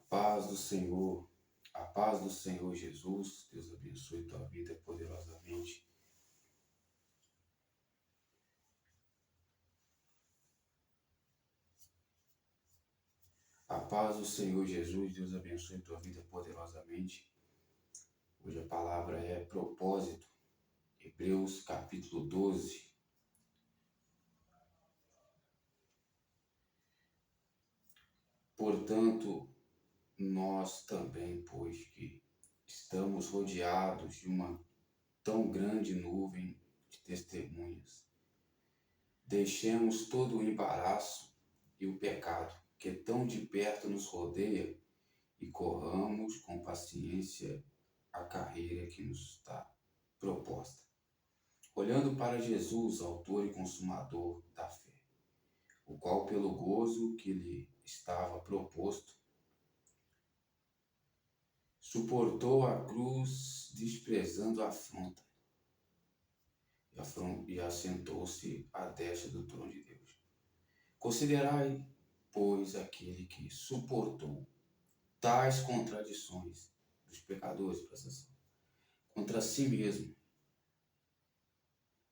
Paz do Senhor, a paz do Senhor Jesus, Deus abençoe tua vida poderosamente. A paz do Senhor Jesus, Deus abençoe tua vida poderosamente. Hoje a palavra é propósito, Hebreus capítulo 12. Portanto, nós também, pois que estamos rodeados de uma tão grande nuvem de testemunhas, deixemos todo o embaraço e o pecado que tão de perto nos rodeia e corramos com paciência a carreira que nos está proposta, olhando para Jesus, autor e consumador da fé, o qual pelo gozo que lhe estava proposto, suportou a cruz, desprezando a afronta, e assentou-se à destra do trono de Deus. Considerai, pois, aquele que suportou tais contradições dos pecadores, presta atenção, contra si mesmo,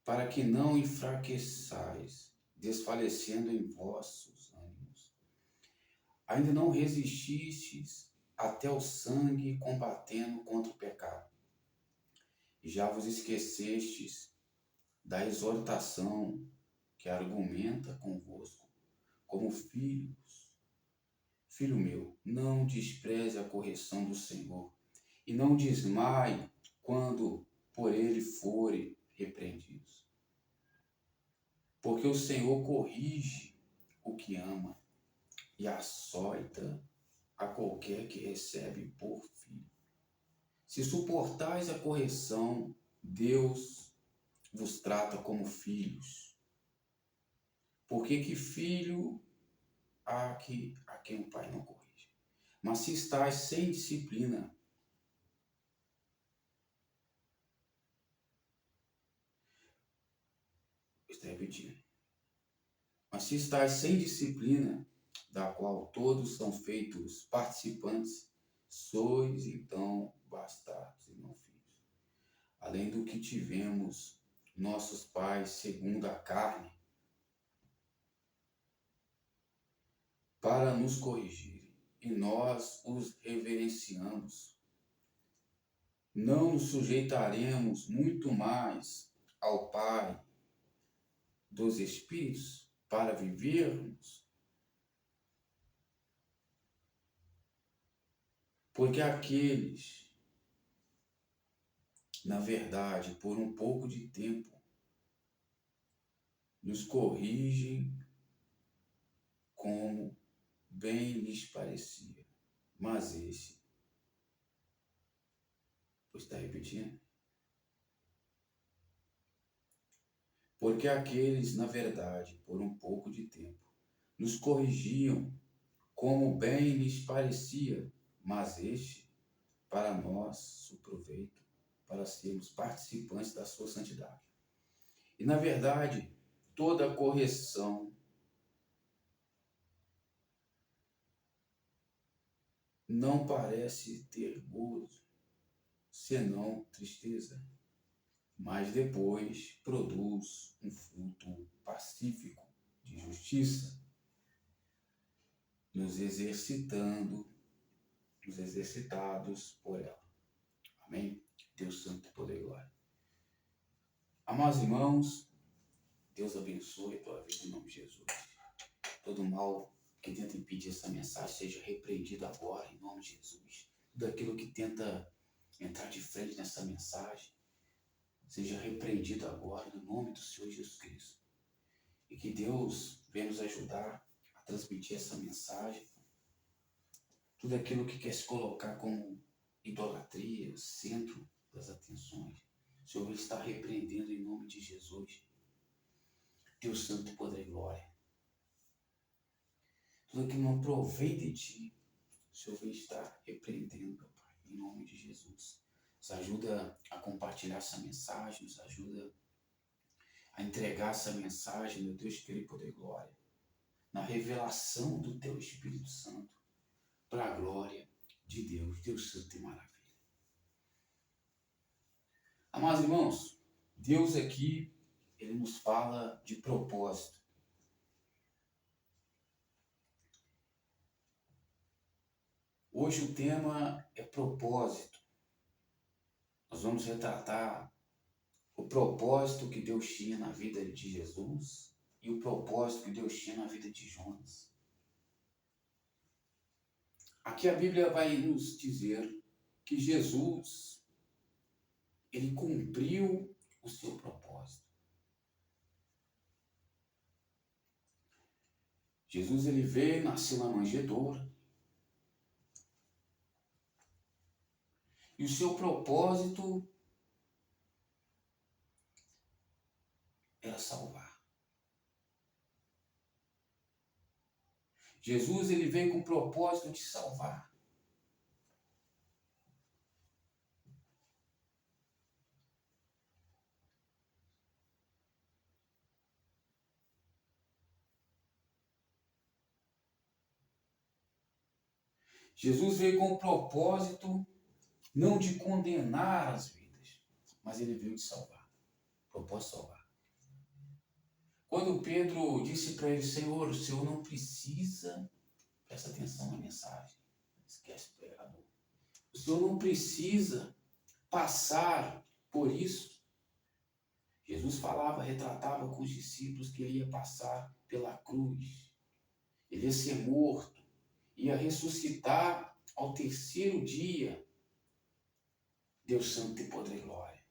para que não enfraqueçais, desfalecendo em vossos ânimos. Ainda não resististes até o sangue, combatendo contra o pecado. E já vos esquecestes da exortação que argumenta convosco como filhos. Filho meu, não despreze a correção do Senhor, e não desmaie quando por ele forem repreendidos. Porque o Senhor corrige o que ama e açoita a qualquer que recebe por filho. Se suportais a correção, Deus vos trata como filhos. Porque que filho há a quem o pai não corrige? Mas se estáis sem disciplina, estou repetindo. Mas se estáis sem disciplina, da qual todos são feitos participantes, sois então bastardos e não filhos. Além do que tivemos nossos pais segundo a carne, para nos corrigirem, e nós os reverenciamos. Não nos sujeitaremos muito mais ao Pai dos Espíritos para vivermos? Porque aqueles, na verdade, por um pouco de tempo, nos corrigem como bem lhes parecia. Mas esse, pois está repetindo? Porque aqueles, na verdade, por um pouco de tempo, nos corrigiam como bem lhes parecia, mas este, para nós, o proveito, para sermos participantes da sua santidade. E, na verdade, toda correção não parece ter gozo, senão tristeza, mas depois produz um fruto pacífico de justiça, nos exercitados por ela. Amém? Deus Santo, poder e glória. Amados irmãos, Deus abençoe a tua vida em nome de Jesus. Todo mal que tenta impedir essa mensagem seja repreendido agora em nome de Jesus. Tudo aquilo que tenta entrar de frente nessa mensagem seja repreendido agora no nome do Senhor Jesus Cristo. E que Deus venha nos ajudar a transmitir essa mensagem. Tudo aquilo que quer se colocar como idolatria, o centro das atenções, o Senhor está repreendendo em nome de Jesus. Deus Santo, poder e glória. Tudo que não provém de ti, o Senhor vai estar repreendendo, Pai, em nome de Jesus. Nos ajuda a compartilhar essa mensagem, nos ajuda a entregar essa mensagem, meu Deus, querido, poder e glória, na revelação do Teu Espírito Santo, para a glória de Deus. Deus Santo e maravilha. Amados irmãos, Deus aqui, Ele nos fala de propósito. Hoje o tema é propósito. Nós vamos retratar o propósito que Deus tinha na vida de Jesus e o propósito que Deus tinha na vida de Jonas. Aqui a Bíblia vai nos dizer que Jesus, ele cumpriu o seu propósito. Jesus, ele veio, nasceu na manjedoura. E o seu propósito era salvar. Jesus, ele veio com o propósito de salvar. Jesus veio com o propósito não de condenar as vidas, mas ele veio de salvar. Propósito de salvar. Quando Pedro disse para ele, Senhor, o Senhor não precisa, presta atenção na mensagem, esquece o pregador. O Senhor não precisa passar por isso. Jesus falava, retratava com os discípulos que ele ia passar pela cruz. Ele ia ser morto, ia ressuscitar ao terceiro dia. Deus Santo e poder e glória.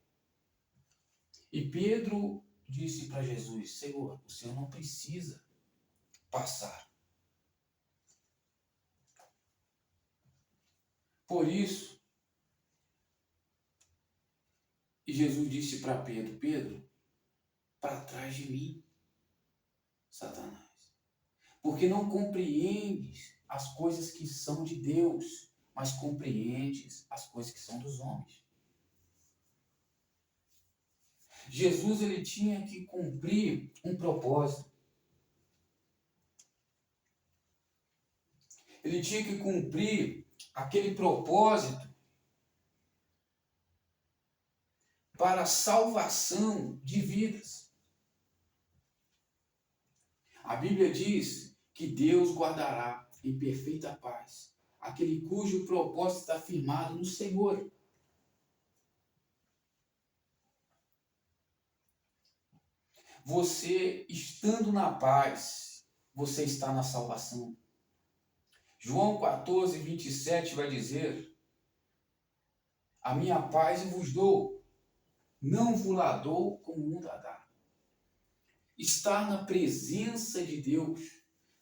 E Pedro disse para Jesus, Senhor, o Senhor não precisa passar. Por isso, e Jesus disse para Pedro, Pedro, para trás de mim, Satanás, porque não compreendes as coisas que são de Deus, mas compreendes as coisas que são dos homens. Jesus, ele tinha que cumprir um propósito. Ele tinha que cumprir aquele propósito para a salvação de vidas. A Bíblia diz que Deus guardará em perfeita paz aquele cujo propósito está firmado no Senhor. Você estando na paz, você está na salvação. João 14, 27 vai dizer, a minha paz eu vos dou, não vos la dou como o mundo a dá. Estar na presença de Deus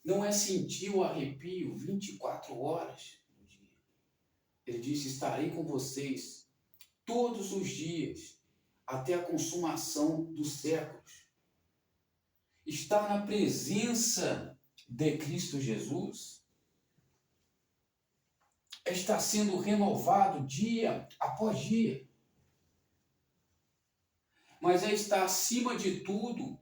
não é sentir o arrepio 24 horas do dia. Ele disse, estarei com vocês todos os dias, até a consumação dos séculos. Estar na presença de Cristo Jesus é estar sendo renovado dia após dia. Mas é estar acima de tudo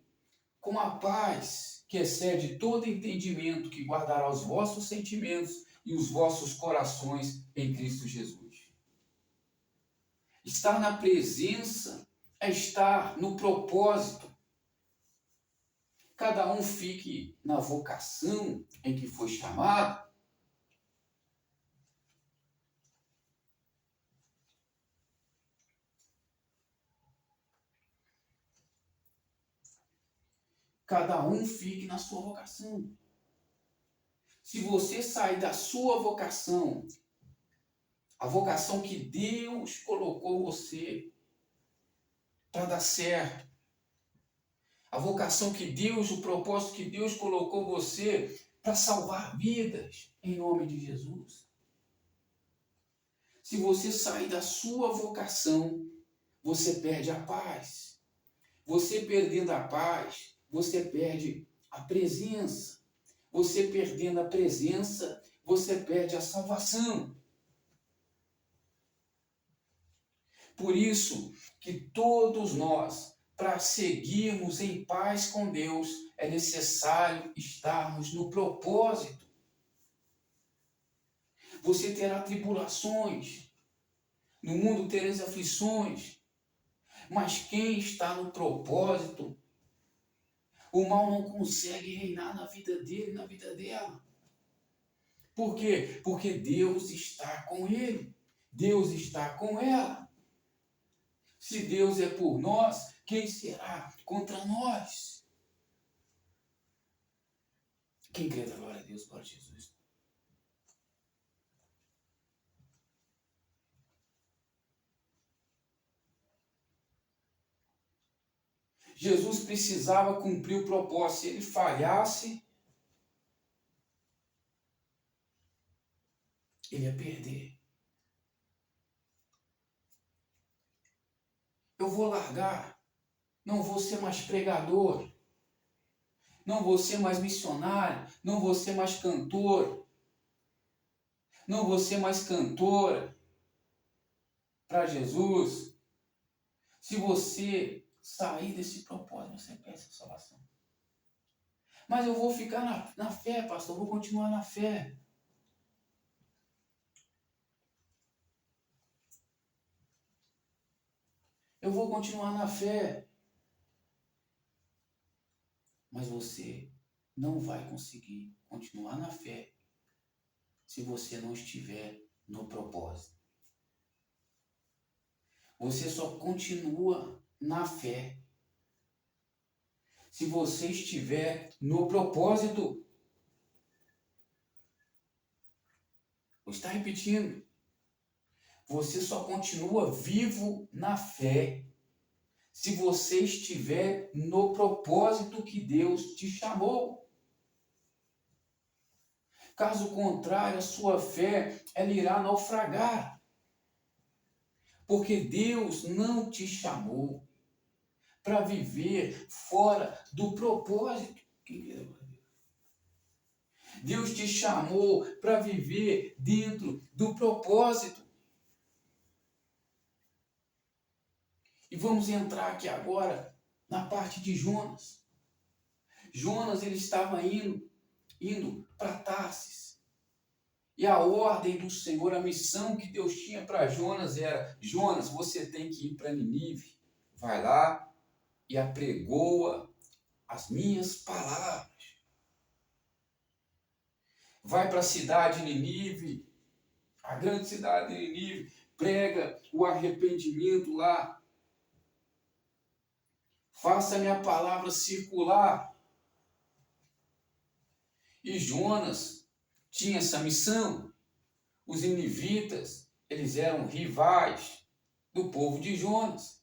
com a paz que excede todo entendimento, que guardará os vossos sentimentos e os vossos corações em Cristo Jesus. Estar na presença é estar no propósito. Cada um fique na vocação em que foi chamado. Cada um fique na sua vocação. Se você sair da sua vocação, a vocação que Deus colocou você para dar certo, a vocação que Deus, o propósito que Deus colocou você para salvar vidas, em nome de Jesus. Se você sair da sua vocação, você perde a paz. Você perdendo a paz, você perde a presença. Você perdendo a presença, você perde a salvação. Por isso que todos nós, para seguirmos em paz com Deus, é necessário estarmos no propósito. Você terá tribulações. No mundo tereis aflições. Mas quem está no propósito, o mal não consegue reinar na vida dele, na vida dela. Por quê? Porque Deus está com ele. Deus está com ela. Se Deus é por nós, quem será contra nós? Quem crê da glória a Deus, glória a Jesus. Jesus precisava cumprir o propósito. Se ele falhasse, ele ia perder. Eu vou largar. Não vou ser mais pregador. Não vou ser mais missionário. Não vou ser mais cantor. Não vou ser mais cantora para Jesus. Se você sair desse propósito, você perde a salvação. Mas eu vou ficar na fé, pastor. Eu vou continuar na fé. Eu vou continuar na fé. Mas você não vai conseguir continuar na fé se você não estiver no propósito. Você só continua na fé se você estiver no propósito. Vou estar repetindo. Você só continua vivo na fé se você estiver no propósito que Deus te chamou. Caso contrário, a sua fé ela irá naufragar. Porque Deus não te chamou para viver fora do propósito. Deus te chamou para viver dentro do propósito. E vamos entrar aqui agora na parte de Jonas. Jonas ele estava indo para Tarsis. E a ordem do Senhor, a missão que Deus tinha para Jonas era: Jonas, você tem que ir para Nínive. Vai lá e apregoa as minhas palavras. Vai para a cidade de Nínive, a grande cidade de Nínive, prega o arrependimento lá. Faça a minha palavra circular. E Jonas tinha essa missão. Os ninivitas, eles eram rivais do povo de Jonas.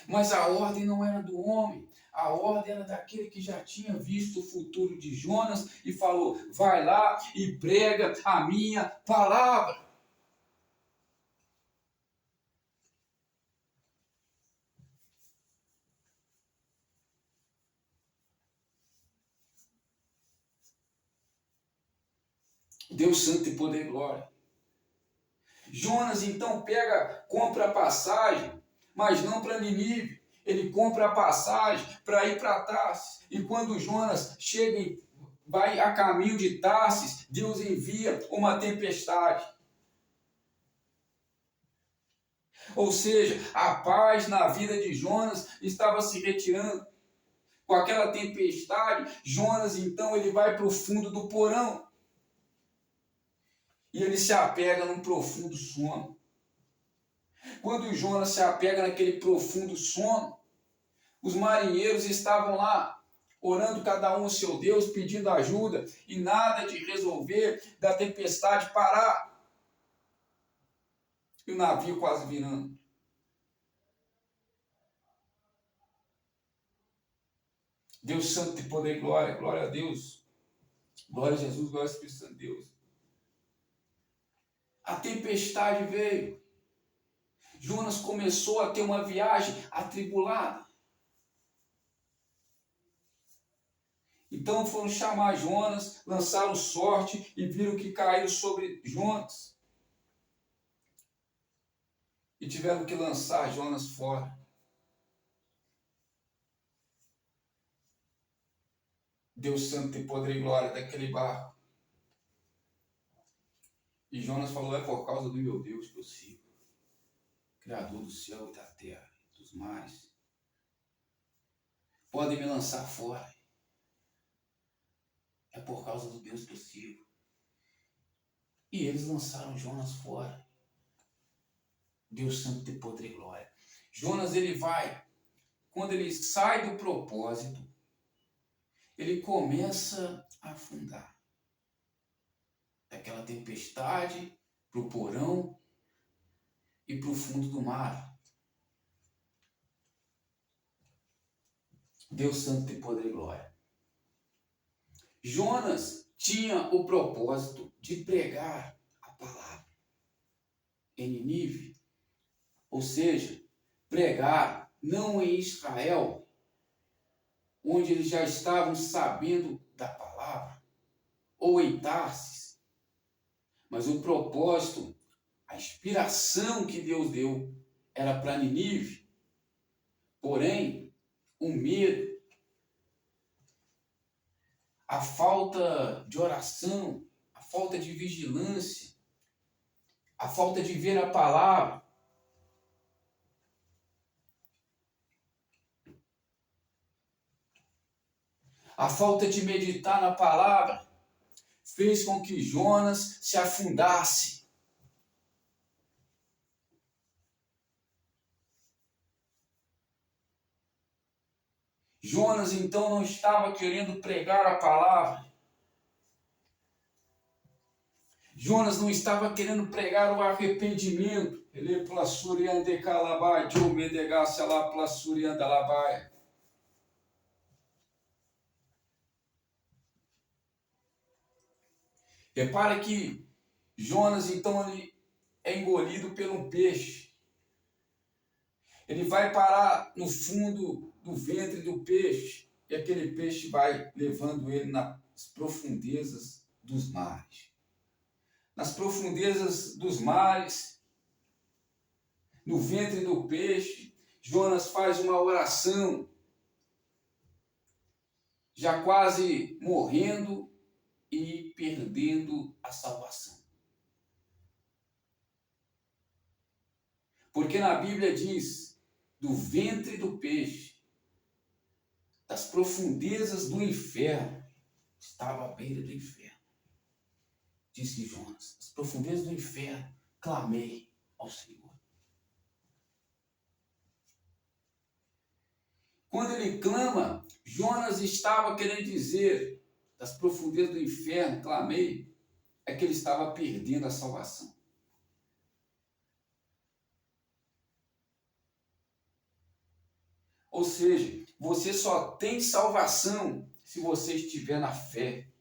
Mas a ordem não era do homem. A ordem era daquele que já tinha visto o futuro de Jonas e falou: vai lá e prega a minha palavra. Deus santo e poder e glória. Jonas então compra a passagem, mas não para Nínive. Ele compra a passagem para ir para Tarsis. E quando Jonas chega e vai a caminho de Tarsis, Deus envia uma tempestade. Ou seja, a paz na vida de Jonas estava se retirando. Com aquela tempestade, Jonas então ele vai para o fundo do porão. E ele se apega num profundo sono. Quando Jonas se apega naquele profundo sono, os marinheiros estavam lá, orando cada um ao seu Deus, pedindo ajuda, e nada de resolver da tempestade parar. E o navio quase virando. Deus santo de poder e glória, glória a Deus. Glória a Jesus, glória ao Espírito Santo de Deus. A tempestade veio. Jonas começou a ter uma viagem atribulada. Então foram chamar Jonas, lançaram sorte e viram que caíram sobre Jonas. E tiveram que lançar Jonas fora. Deus santo e poder e glória daquele barco. E Jonas falou, é por causa do meu Deus que eu sigo, Criador do céu e da terra, dos mares. Podem me lançar fora. É por causa do Deus que eu sigo. E eles lançaram Jonas fora. Deus santo de poder e glória. Jonas, ele vai, quando ele sai do propósito, ele começa a afundar. Daquela tempestade para o porão e para o fundo do mar. Deus santo de poder e glória. Jonas tinha o propósito de pregar a palavra em Nínive, ou seja, pregar não em Israel, onde eles já estavam sabendo da palavra, ou em Tarsis, mas o propósito, a inspiração que Deus deu era para Nínive. Porém, o medo, a falta de oração, a falta de vigilância, a falta de ver a palavra, a falta de meditar na palavra, fez com que Jonas se afundasse. Jonas então não estava querendo pregar a palavra. Jonas não estava querendo pregar o arrependimento. Ele plassuriande calabai, Joe medegasse lá plassurianda labaia. Repara que Jonas então ele é engolido por um peixe. Ele vai parar no fundo do ventre do peixe e aquele peixe vai levando ele nas profundezas dos mares. Nas profundezas dos mares, no ventre do peixe, Jonas faz uma oração, já quase morrendo e perdendo a salvação. Porque na Bíblia diz, do ventre do peixe, das profundezas do inferno, estava à beira do inferno. Disse Jonas, das profundezas do inferno, clamei ao Senhor. Quando ele clama, Jonas estava querendo dizer, das profundezas do inferno, clamei, é que ele estava perdendo a salvação. Ou seja, você só tem salvação se você estiver na fé.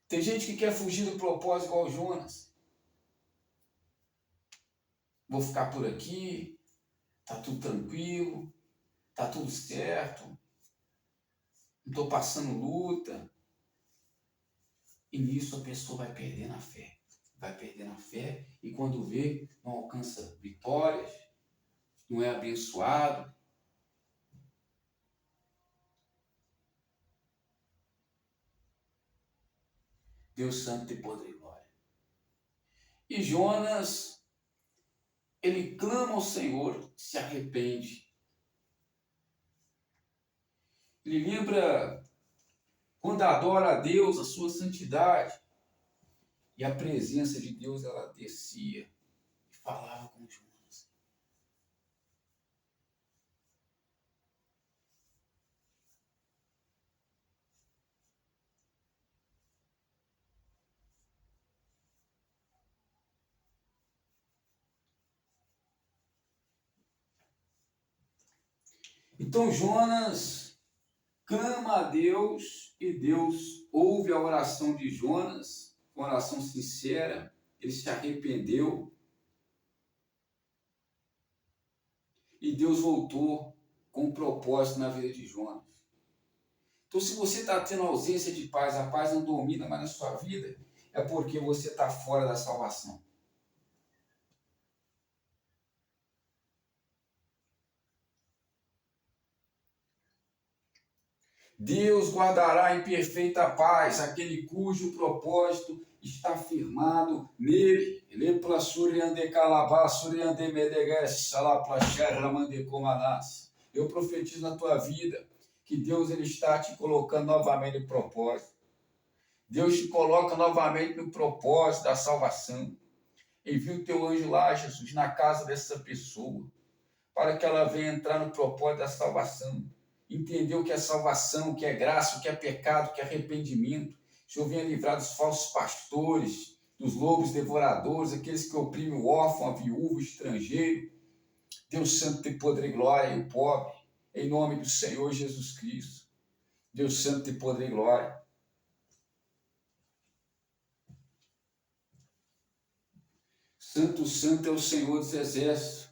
Tem gente que quer fugir do propósito igual Jonas. Vou ficar por aqui, tá tudo tranquilo, tá tudo certo, não estou passando luta. E nisso a pessoa vai perdendo a fé. Vai perdendo a fé e quando vê, não alcança vitórias, não é abençoado. Deus santo e poder e glória. E Jonas, ele clama ao Senhor, se arrepende. Ele lembra quando adora a Deus, a sua santidade. E a presença de Deus, ela descia e falava com Jonas. Então Jonas clama a Deus e Deus ouve a oração de Jonas, uma oração sincera, ele se arrependeu e Deus voltou com um propósito na vida de Jonas. Então se você está tendo ausência de paz, a paz não domina mais na sua vida, é porque você está fora da salvação. Deus guardará em perfeita paz aquele cujo propósito está firmado nele. Eu profetizo na tua vida que Deus ele está te colocando novamente no propósito. Deus te coloca novamente no propósito da salvação. Envia o teu anjo lá, Jesus, na casa dessa pessoa, para que ela venha entrar no propósito da salvação. Entender o que é salvação, o que é graça, o que é pecado, o que é arrependimento. O Senhor venha livrar dos falsos pastores, dos lobos devoradores, aqueles que oprimem o órfão, a viúva, o estrangeiro. Deus Santo tem poder e glória, e o pobre, em nome do Senhor Jesus Cristo. Deus Santo tem poder e glória. Santo, santo é o Senhor dos exércitos.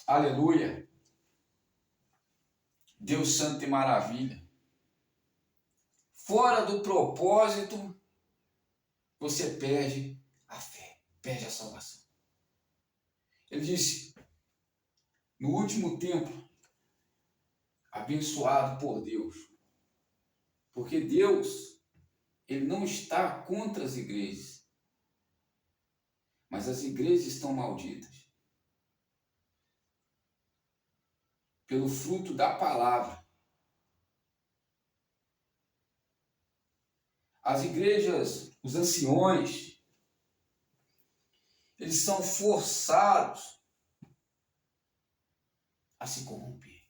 Aleluia. Deus santo e maravilha. Fora do propósito, você perde a fé, perde a salvação. Ele disse, no último tempo, abençoado por Deus, porque Deus, ele não está contra as igrejas, mas as igrejas estão malditas pelo fruto da palavra. As igrejas, os anciões, eles são forçados a se corromper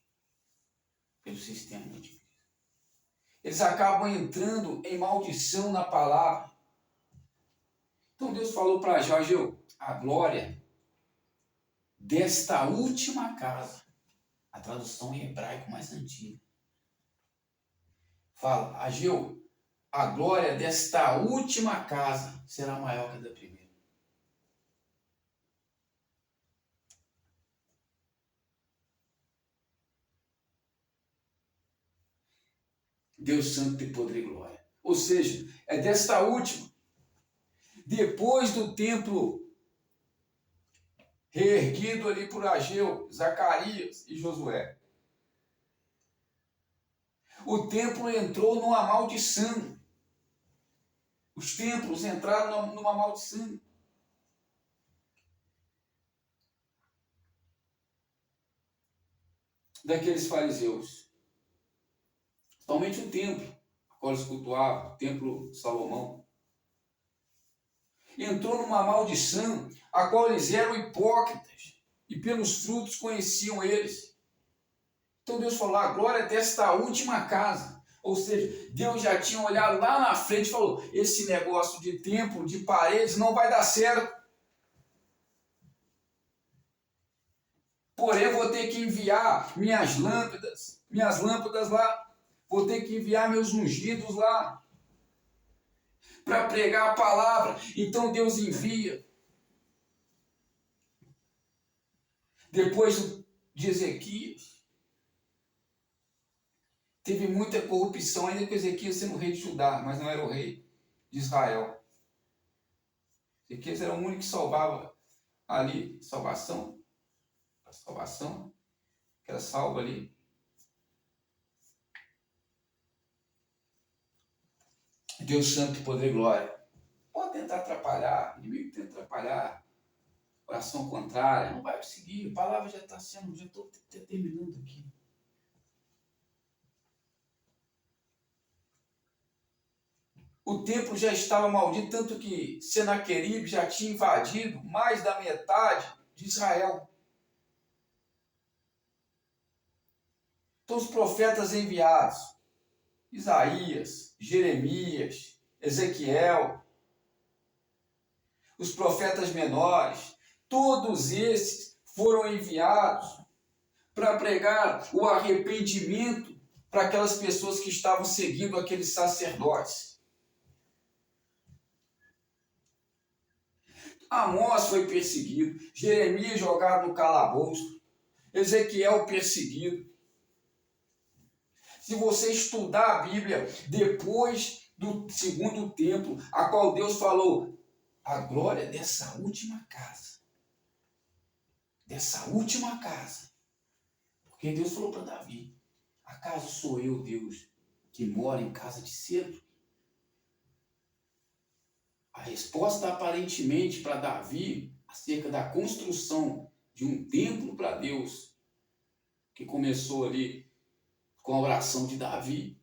pelo sistema de igreja. Eles acabam entrando em maldição na palavra. Então Deus falou para Ageu, a glória desta última casa, a tradução em hebraico mais antiga, fala, Ageu, a glória desta última casa será maior que a da primeira. Deus santo tem poder e glória. Ou seja, é desta última. Depois do templo reerguido ali por Ageu, Zacarias e Josué, o templo entrou numa maldição. Os templos entraram numa maldição. Daqueles fariseus. Somente o templo, a qual eles cultuavam, o templo de Salomão, entrou numa maldição, a qual eles eram hipócritas, e pelos frutos conheciam eles. Então Deus falou, a glória desta última casa. Ou seja, Deus já tinha olhado lá na frente e falou, esse negócio de templo, de paredes, não vai dar certo. Porém, eu vou ter que enviar minhas lâmpadas lá. Vou ter que enviar meus ungidos lá para pregar a palavra. Então Deus envia. Depois de Ezequias, teve muita corrupção, ainda com Ezequias sendo rei de Judá, mas não era o rei de Israel. Ezequias era o único que salvava ali, salvação, que era salvo ali. Deus santo, poder e glória. Pode tentar atrapalhar, o inimigo tenta atrapalhar, oração contrária, não vai conseguir, a palavra já está sendo, já estou terminando aqui. O templo já estava maldito, tanto que Senaqueribe já tinha invadido mais da metade de Israel. Então os profetas enviados, Isaías, Jeremias, Ezequiel, os profetas menores, todos esses foram enviados para pregar o arrependimento para aquelas pessoas que estavam seguindo aqueles sacerdotes. Amós foi perseguido, Jeremias jogado no calabouço, Ezequiel perseguido. Se você estudar a Bíblia depois do segundo templo, a qual Deus falou, a glória dessa última casa. Dessa última casa. Porque Deus falou para Davi, acaso sou eu, Deus, que mora em casa de cedro? A resposta aparentemente para Davi acerca da construção de um templo para Deus, que começou ali com a oração de Davi,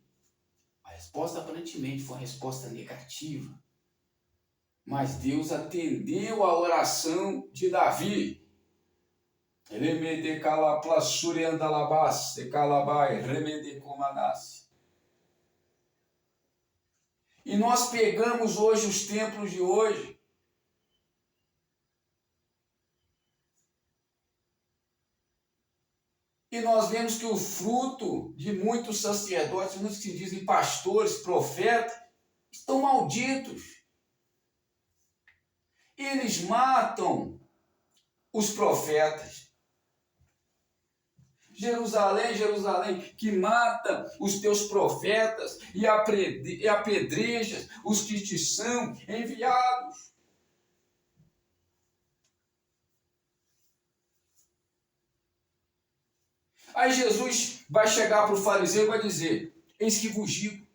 a resposta aparentemente foi uma resposta negativa. Mas Deus atendeu a oração de Davi. E nós pegamos hoje os templos de hoje e nós vemos que o fruto de muitos sacerdotes, muitos que se dizem pastores, profetas, estão malditos. Eles matam os profetas. Jerusalém, Jerusalém, que mata os teus profetas e apedrejas os que te são enviados. Aí Jesus vai chegar para o fariseu e vai dizer: eis que vos digo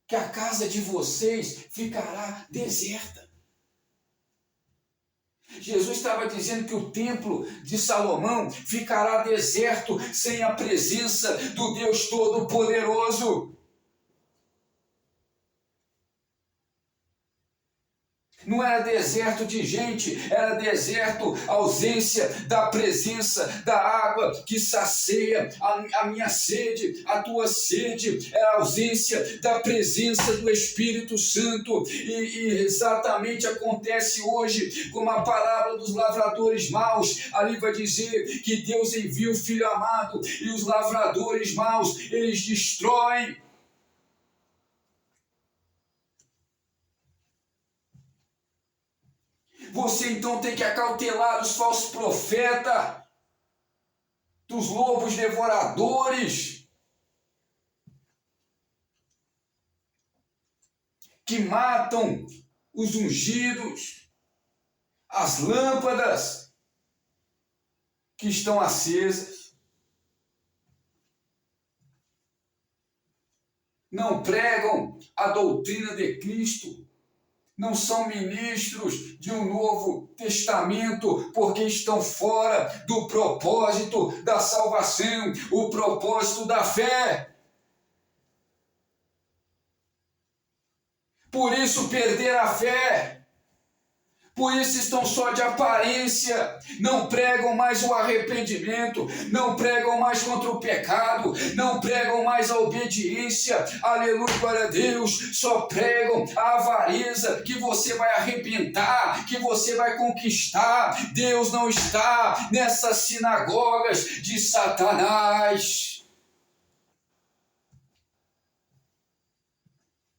que a casa de vocês ficará deserta. Jesus estava dizendo que o templo de Salomão ficará deserto sem a presença do Deus Todo-Poderoso. Não era deserto de gente, era deserto, ausência da presença da água que sacia a minha sede, a tua sede, é a ausência da presença do Espírito Santo. E exatamente acontece hoje, como a parábola dos lavradores maus, ali vai dizer que Deus envia o Filho amado e os lavradores maus, eles destroem. Você então tem que acautelar os falsos profetas, dos lobos devoradores, que matam os ungidos, as lâmpadas que estão acesas. Não pregam a doutrina de Cristo. Não são ministros de um novo testamento, porque estão fora do propósito da salvação, o propósito da fé. Por isso perderam a fé. Por isso estão só de aparência, não pregam mais o arrependimento, não pregam mais contra o pecado, não pregam mais a obediência, aleluia, glória a Deus, só pregam a avareza, que você vai arrebentar, que você vai conquistar. Deus não está nessas sinagogas de Satanás.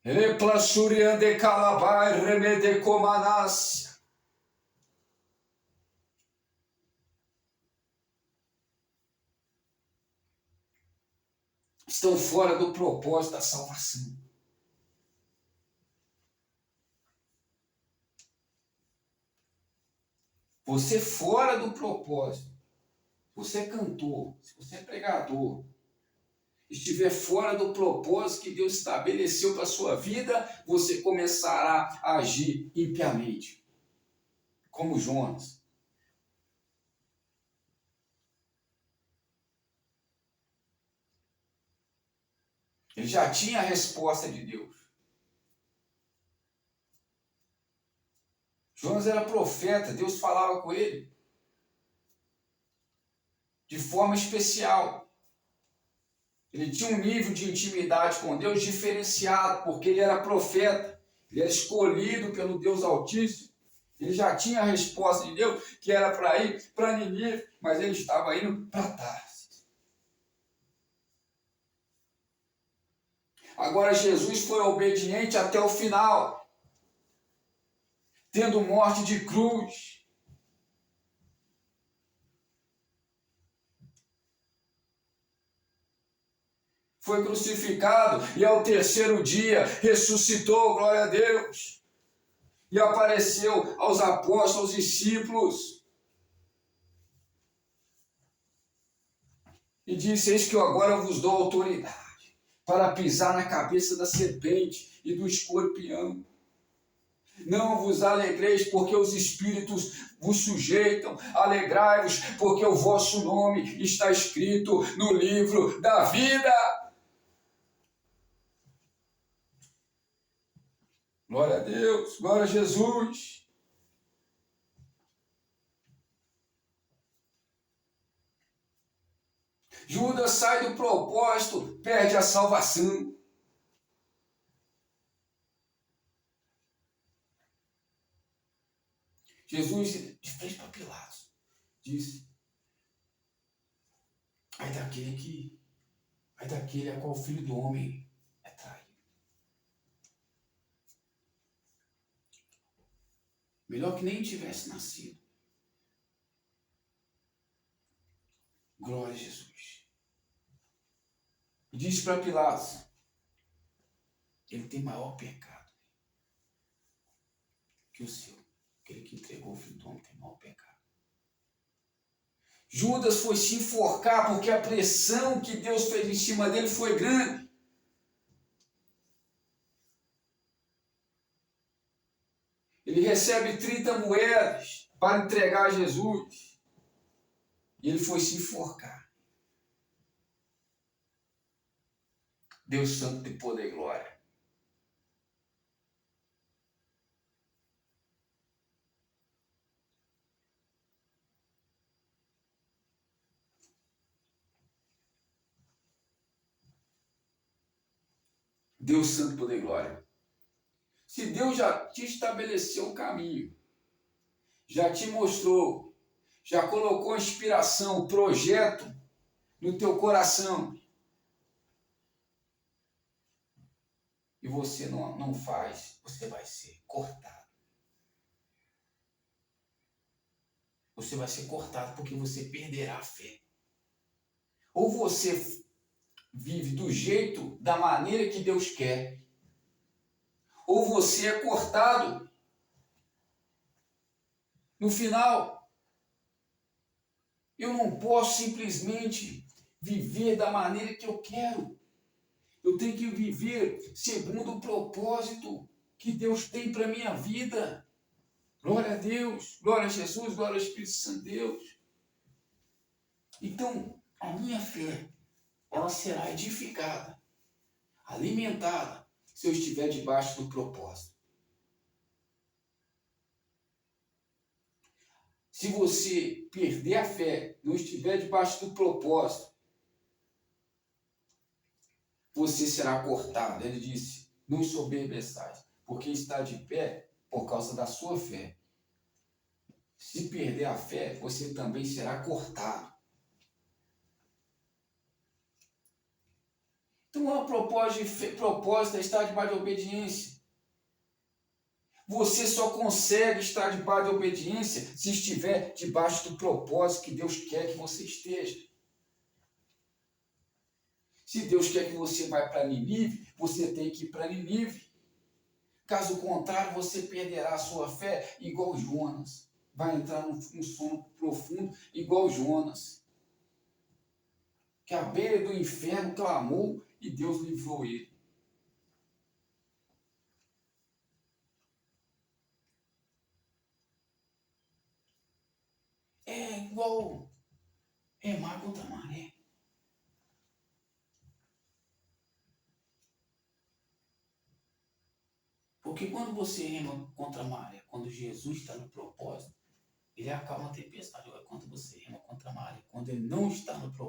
Replassuriande calabai remede comanas. Estão fora do propósito da salvação. Você fora do propósito, você é cantor, se você é pregador, estiver fora do propósito que Deus estabeleceu para a sua vida, você começará a agir impiamente, como Jonas. Ele já tinha a resposta de Deus. Jonas era profeta, Deus falava com ele de forma especial. Ele tinha um nível de intimidade com Deus diferenciado, porque ele era profeta, ele era escolhido pelo Deus Altíssimo. Ele já tinha a resposta de Deus, que era para ir para Nínive, mas ele estava indo para Tarsis. Agora Jesus foi obediente até o final, tendo morte de cruz. Foi crucificado e ao terceiro dia ressuscitou, glória a Deus. E apareceu aos apóstolos, aos discípulos. E disse: eis que eu agora vos dou autoridade para pisar na cabeça da serpente e do escorpião. Não vos alegreis, porque os espíritos vos sujeitam. Alegrai-vos, porque o vosso nome está escrito no livro da vida. Glória a Deus, glória a Jesus. Judas sai do propósito, perde a salvação. Jesus, de frente para Pilatos, disse: ai daquele a qual o Filho do Homem é traído. Melhor que nem tivesse nascido. Glória a Jesus. E disse para Pilatos: ele tem maior pecado que o seu. Aquele que entregou o Filho do Homem tem maior pecado. Judas foi se enforcar porque a pressão que Deus fez em cima dele foi grande. Ele recebe 30 moedas para entregar a Jesus. E ele foi se enforcar. Deus Santo de poder e glória. Deus Santo, poder e glória. Se Deus já te estabeleceu o caminho, já te mostrou, já colocou inspiração, projeto no teu coração, e você não faz, você vai ser cortado. Você vai ser cortado porque você perderá a fé. Ou você vive do jeito, da maneira que Deus quer, ou você é cortado. No final, eu não posso simplesmente viver da maneira que eu quero. Eu tenho que viver segundo o propósito que Deus tem para a minha vida. Glória a Deus, glória a Jesus, glória ao Espírito Santo de Deus. Então, a minha fé, ela será edificada, alimentada, se eu estiver debaixo do propósito. Se você perder a fé, não estiver debaixo do propósito, você será cortado. Ele disse: não ensoberbeçais, porque está de pé por causa da sua fé. Se perder a fé, você também será cortado. Então, a propósito é estar debaixo de obediência. Você só consegue estar debaixo de obediência se estiver debaixo do propósito que Deus quer que você esteja. Se Deus quer que você vá para Nínive, você tem que ir para Nínive. Caso contrário, você perderá a sua fé igual Jonas. Vai entrar num sono profundo igual Jonas, que à beira do inferno clamou e Deus livrou ele. É igual remar contra a maré. Porque quando você rema contra a maré, quando Jesus está no propósito, ele acalma a tempestade. Agora, quando você rema contra a maré, quando ele não está no propósito,